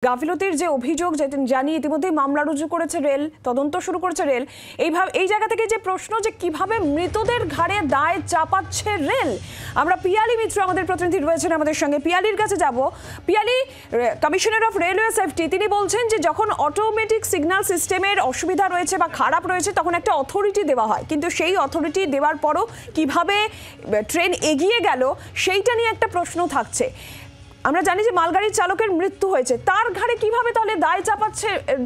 গাফিলতির যে অভিযোগ জানিয়ে ইতিমধ্যেই মামলা রুজু করেছে রেল, তদন্ত শুরু করেছে রেল। এই জায়গা থেকে যে প্রশ্ন যে কিভাবে মৃতদের ঘাড়ে দায় চাপাচ্ছে রেল, আমরা পিয়ালি মিত্র আমাদের প্রতিনিধি রয়েছেন আমাদের সঙ্গে, পিয়ালির কাছে যাব। Piyali, commissioner of railway safety তিনি বলছেন যে যখন অটোমেটিক সিগন্যাল সিস্টেমের অসুবিধা রয়েছে বা খারাপ রয়েছে তখন একটা অথরিটি দেওয়া হয়, কিন্তু সেই অথরিটি দেওয়ার পরও কিভাবে ট্রেন এগিয়ে গেল সেইটা নিয়ে একটা প্রশ্ন থাকছে। আমরা জানি যে মালগাড়ির চালকের মৃত্যু হয়েছে, তার ঘাড়ে কিভাবে তাহলে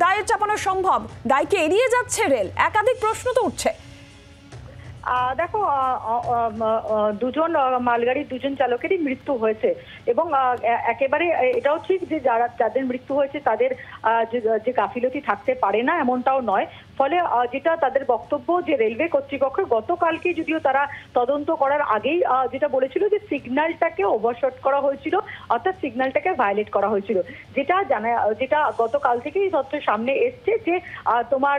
দায় চাপানো সম্ভব? দায়কে এড়িয়ে যাচ্ছে রেল, একাধিক প্রশ্ন তো উঠছে। দেখো, মালগাড়ির দুজন চালকেরই মৃত্যু হয়েছে এবং একেবারে এটাও ঠিক যে যাদের মৃত্যু হয়েছে তাদের যে গাফিলতি থাকতে পারে না এমনটাও নয়। ফলে যেটা তাদের বক্তব্য যে রেলওয়ে কর্তৃপক্ষ গতকালকে যদিও তারা তদন্ত করার আগেই যেটা বলেছিল যে সিগন্যালটাকে ওভারশট করা হয়েছিল, অর্থাৎ সিগন্যালটাকে ভায়োলেট করা হয়েছিল। যেটা গতকাল থেকেই তথ্য সামনে এসছে যে তোমার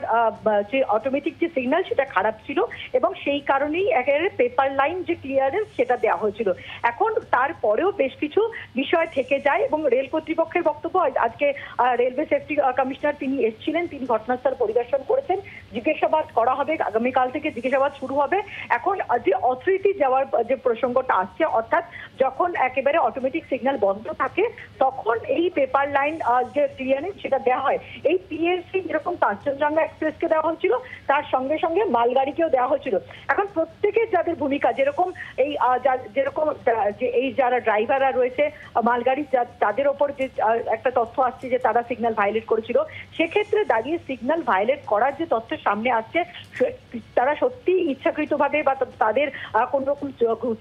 যে অটোমেটিক যে সিগন্যাল সেটা খারাপ ছিল এবং সেই কারণেই একেবারে পেপার লাইন যে ক্লিয়ারেন্স সেটা দেওয়া হয়েছিল। এখন তারপরেও বেশ কিছু বিষয় থেকে যায় এবং রেল কর্তৃপক্ষের বক্তব্য, আজকে রেলওয়ে সেফটি কমিশনার তিনি এসেছিলেন, তিনি ঘটনাস্থল পরিদর্শন করেছেন, জিজ্ঞাসাবাদ করা হবে, আগামীকাল থেকে জিজ্ঞাসাবাদ শুরু হবে। এখন যে অথরিটি যাওয়ার যে প্রসঙ্গটা আসছে, অর্থাৎ যখন একেবারে অটোমেটিক সিগন্যাল বন্ধ থাকে তখন এই পেপার লাইন যে ক্লিয়ারেন্স সেটা দেওয়া হয়। এই পিএলসি যেরকম কাঞ্চনজঙ্ঘা এক্সপ্রেসকে দেওয়া হয়েছিল তার সঙ্গে সঙ্গে মালগাড়িকেও দেওয়া হয়েছিল। এখন প্রত্যেকের যাদের ভূমিকা যেরকম এই যারা ড্রাইভাররা রয়েছে মালগাড়ি তাদের ওপর যে একটা তথ্য আসছে যে তারা সিগন্যাল ভায়োলেট করেছিল, সেক্ষেত্রে দাঁড়িয়ে সিগন্যাল ভায়োলেট করার যে তথ্য সামনে আসছে তারা সত্যি ইচ্ছাকৃতভাবে বা তাদের কোন রকম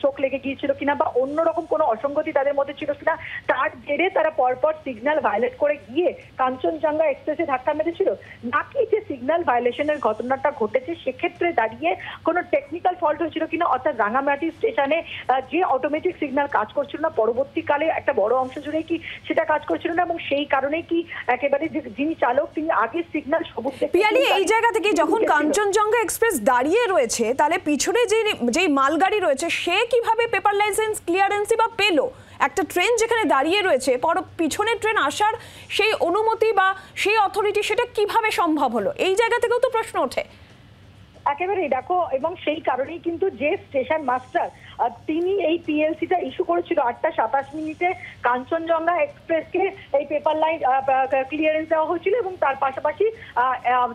চোখ লেগে গিয়েছিল কিনা বা অন্যরকম কোনো অসঙ্গতি তাদের মধ্যে ছিল কিনা, তার জেরে তারা পরপর সিগন্যাল ভায়োলেট করে গিয়ে কাঞ্চনজঙ্ঘা এক্সপ্রেসে ধাক্কা মেরেছিল, নাকি যে সিগন্যাল ভায়োলেশনের ঘটনাটা ঘটেছে সেক্ষেত্রে দাঁড়িয়ে কোনো টেকনিক্যাল ফল্ট হয়েছিল কিনা, অর্থাৎ রাঙামাটি স্টেশনে যে অটোমেটিক সিগন্যাল কাজ করছিল না পরবর্তীকালে একটা বড় অংশ জুড়ে কি সেটা কাজ করছিল না এবং সেই কারণে কি একেবারে যিনি চালক তিনি আগে সিগন্যাল সবুজ। পিয়ালি, এই জায়গা থেকে যখন কাঞ্চনজঙ্ঘা এক্সপ্রেস দাঁড়িয়ে রয়েছে তাহলে পিছনে যেই মালগাড়ি রয়েছে সে কিভাবে পেপার লাইসেন্স ক্লিয়ারেন্সই বা পেলো? একটা ট্রেন যেখানে দাঁড়িয়ে রয়েছে পিছনের ট্রেন আসার সেই অনুমতি বা সেই অথরিটি সেটা কিভাবে সম্ভব হলো? এই জায়গা থেকেও তো প্রশ্ন ওঠে। একেবারেই দেখো, এবং সেই কারণেই কিন্তু যে স্টেশন মাস্টার তিনি এই পিএলসিটা ইস্যু করেছিল 8টা 27 মিনিটে কাঞ্চনজঙ্ঘা এক্সপ্রেসকে এই পেপার লাইন ক্লিয়ারেন্স দেওয়া হয়েছিল এবং তার পাশাপাশি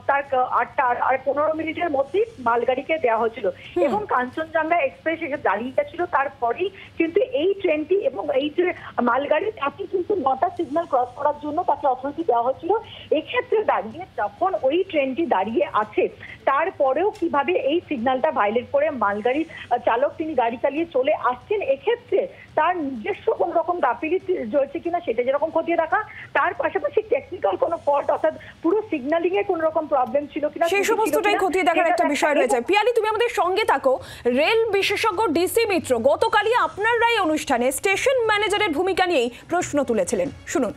তার 8টা আর 15 মিনিটের মধ্যেই মালগাড়িকে দেওয়া হয়েছিল এবং কাঞ্চনজঙ্ঘা এক্সপ্রেস এসে দাঁড়িয়ে গেছিল। তারপরেই কিন্তু এই ট্রেনটি এবং এই যে মালগাড়ি তাকে কিন্তু 9টা সিগন্যাল ক্রস করার জন্য তাকে অথরিটি দেওয়া হয়েছিল। এক্ষেত্রে দাঁড়িয়ে যখন ওই ট্রেনটি দাঁড়িয়ে আছে তারপরেও কিভাবে এই সিগন্যালটা ভায়োলেট করে মালগাড়ির চালক তিনি গাড়ি চালিয়ে চলে আসছেন, এক্ষেত্রে তার নিজস্ব কোন রকম গাফিলতি রয়েছে কিনা সেটা যেরকম খতিয়ে দেখা, তার পাশাপাশি টেকনিক্যাল কোনো ফল্ট অর্থাৎ পুরো সিগন্যালিং এ কোন রকম প্রবলেম ছিল কিনা সেই সমস্তটাই খতিয়ে দেখার একটা বিষয় রয়েছে। পিয়ালি, তুমি আমাদের সঙ্গে থাকো। রেল বিশেষজ্ঞ ডিসি মিত্র গতকালই আপনার রায় অনুষ্ঠানে স্টেশন ম্যানেজারের ভূমিকা নিয়েই প্রশ্ন তুলেছিলেন, শুনুন।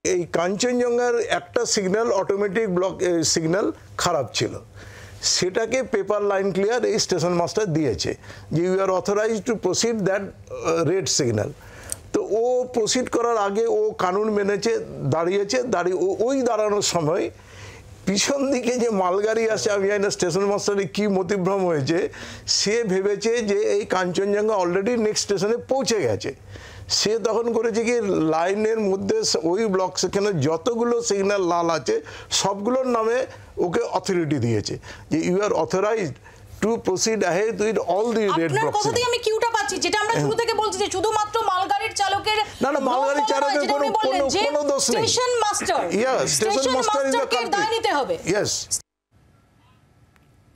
এই কাঞ্চনজঙ্ঘার একটা সিগন্যাল অটোমেটিক ব্লক সিগন্যাল খারাপ ছিল, সেটাকে পেপার লাইন ক্লিয়ার এই স্টেশন মাস্টার দিয়েছে যে you are authorise to proceed that red signal. তো ও প্রসিড করার আগে ও কানুন মেনেছে, দাঁড়িয়েছে, ওই দাঁড়ানোর সময় পিছন দিকে যে মালগাড়ি আসে, আমি জানি না স্টেশন মাস্টারের কী মতিভ্রম হয়েছে, সে ভেবেছে যে এই কাঞ্চনজঙ্ঘা অলরেডি নেক্সট স্টেশনে পৌঁছে গেছে। সে তখন করেছে কি লাইনের মধ্যে ওই ব্লক সেখানে যতগুলো সিগন্যাল লাল আছে সবগুলোর নামে ওকে অথরিটি দিয়েছে যে you are authorised to proceed ahead with all the red blocks. আপনার কথাতেই আমি কিউটা পাচ্ছি, যেটা আমরা শুরু থেকে বলছি যে শুধুমাত্র মালগাড়ির চালকের না মালগাড়ির চালকের কোনো দোষ নেই, station master station master is the culprit, দায় নিতে হবে। ইয়েস।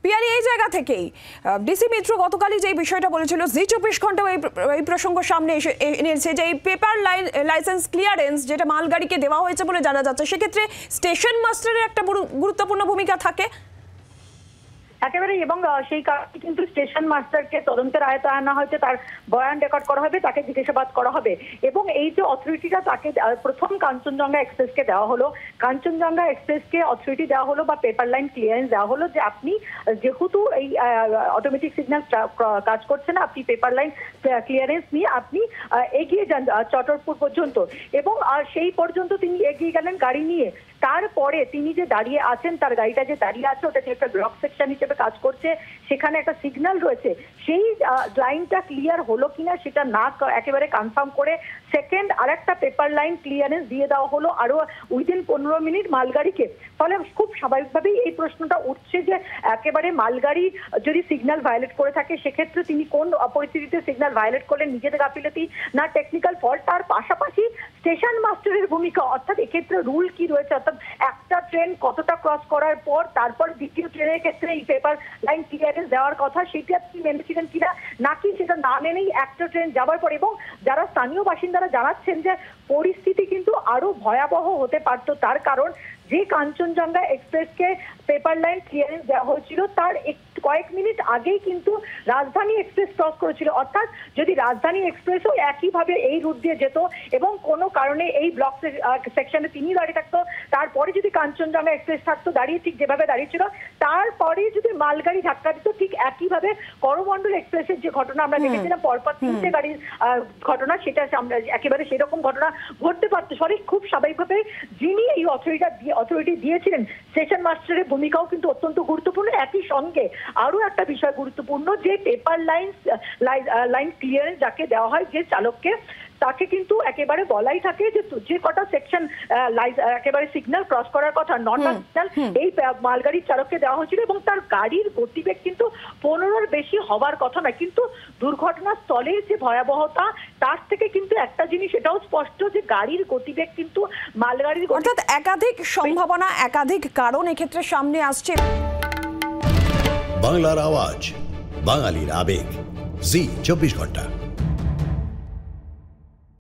পিয়ালি, এই জায়গা থেকেই ডিসি মিত্র গতকালই যে বিষয়টা বলেছিল জি24 ঘন্টা এই প্রসঙ্গ সামনে এনেছে যে এই পেপার লাইসেন্স ক্লিয়ারেন্স যেটা মালগাড়িকে দেওয়া হয়েছে বলে জানা যাচ্ছে, সেক্ষেত্রে স্টেশন মাস্টারের একটা গুরুত্বপূর্ণ ভূমিকা থাকে। একেবারে, এবং সেই কারণে কিন্তু স্টেশন মাস্টারকে তদন্তের আয়তায় আনা হয়েছে, তার বয়ান রেকর্ড করা হবে, তাকে জিজ্ঞাসাবাদ করা হবে। এবং এই যে অথরিটিটা তাকে প্রথম কাঞ্চনজঙ্ঘা এক্সপ্রেসকে দেওয়া হলো, কাঞ্চনজঙ্ঘা এক্সপ্রেসকে অথরিটি দেওয়া হলো বা পেপার লাইন ক্লিয়ারেন্স দেওয়া হলো যে আপনি যেহেতু এই অটোমেটিক সিগন্যাল কাজ করছে না, আপনি পেপার লাইন ক্লিয়ারেন্স নিয়ে আপনি এগিয়ে যান চটরপুর পর্যন্ত। এবং সেই পর্যন্ত তিনি এগিয়ে গেলেন গাড়ি নিয়ে। তারপরে তিনি যে দাঁড়িয়ে আছেন, তার গাড়িটা যে দাঁড়িয়ে আছে ওটা যে একটা ব্লক সেকশন হিসেবে কাজ করছে, সেখানে একটা সিগন্যাল রয়েছে, সেই লাইনটা ক্লিয়ার হলো কিনা সেটা না একেবারে কনফার্ম করে সেকেন্ড আরেকটা পেপার লাইন ক্লিয়ারেন্স দিয়ে দেওয়া হলো আরো উইদিন 15 মিনিট মালগাড়িকে। ফলে খুব স্বাভাবিকভাবেই এই প্রশ্নটা উঠছে যে একেবারে মালগাড়ি যদি সিগন্যাল ভায়োলেট করে থাকে সেক্ষেত্রে তিনি কোন পরিস্থিতিতে সিগন্যাল ভায়োলেট করলেন, নিজেদের গাফিলতি না টেকনিক্যাল ফল্ট। তার পাশাপাশি স্টেশন মাস্টারের ভূমিকা, অর্থাৎ এক্ষেত্রে রুল কি রয়েছে, অর্থাৎ একটা ট্রেন কতটা ক্রস করার পর তারপর দ্বিতীয় ট্রেনের ক্ষেত্রে এই পেপার লাইন ক্লিয়ারেন্স দেওয়ার কথা, সেটা তিনি মেনেছিলেন কিনা, নাকি সেটা না মেনেই একটা ট্রেন যাওয়ার পর। এবং যারা স্থানীয় বাসিন্দারা জানাচ্ছেন যে পরিস্থিতি কিন্তু আরো ভয়াবহ হতে পারতো, তার কারণ যে কাঞ্চনজঙ্ঘা এক্সপ্রেসকে পেপার লাইন ক্লিয়ারেন্স দেওয়া হয়েছিল তার কয়েক মিনিট আগেই কিন্তু রাজধানী এক্সপ্রেস ক্রস করেছিল। অর্থাৎ যদি রাজধানী এক্সপ্রেসও একইভাবে এই রুট দিয়ে যেত এবং কোনো কারণে এই ব্লক সেকশনে তিনি দাঁড়িয়ে থাকতো, তারপরে যদি কাঞ্চনজঙ্ঘা এক্সপ্রেস থাকতো দাঁড়িয়ে ঠিক যেভাবে দাঁড়িয়েছিল, তারপরে যদি মালগাড়ি ধাক্কা দিত ঠিক একইভাবে করমণ্ডল এক্সপ্রেসের যে ঘটনা আমরা দেখেছিলাম পরপর 3টে গাড়ির ঘটনা, সেটা আমরা একেবারে সেরকম ঘটনা ঘটতে পারতো। সরি, খুব স্বাভাবিকভাবে যিনি এই অথরিটি দিয়েছিলেন স্টেশন মাস্টারের ভূমিকাও কিন্তু অত্যন্ত গুরুত্বপূর্ণ। একই সঙ্গে আরো একটা বিষয় গুরুত্বপূর্ণ যে পেপার লাইন ক্লিয়ারেন্স যাকে দেওয়া হয় যে চালককে, তাকে কিন্তু একেবারে বলাই থাকে যে কটা সেকশন একেবারে সিগন্যাল ক্রস করার কথা, নটা সিগন্যাল এই মালগাড়ির চালককে দেওয়া হয়েছিল এবং তার গাড়ির গতিবেগ কিন্তু 15-র বেশি হওয়ার কথা নয়। কিন্তু দুর্ঘটনাস্থলের যে ভয়াবহতা, তার থেকে কিন্তু একটা জিনিস এটাও স্পষ্ট যে গাড়ির গতিবেগ কিন্তু মালগাড়ির, অর্থাৎ একাধিক সম্ভাবনা, একাধিক কারণ এক্ষেত্রে সামনে আসছে। বাংলার আওয়াজ, বাঙালির আবেগ, জি 24 ঘন্টা।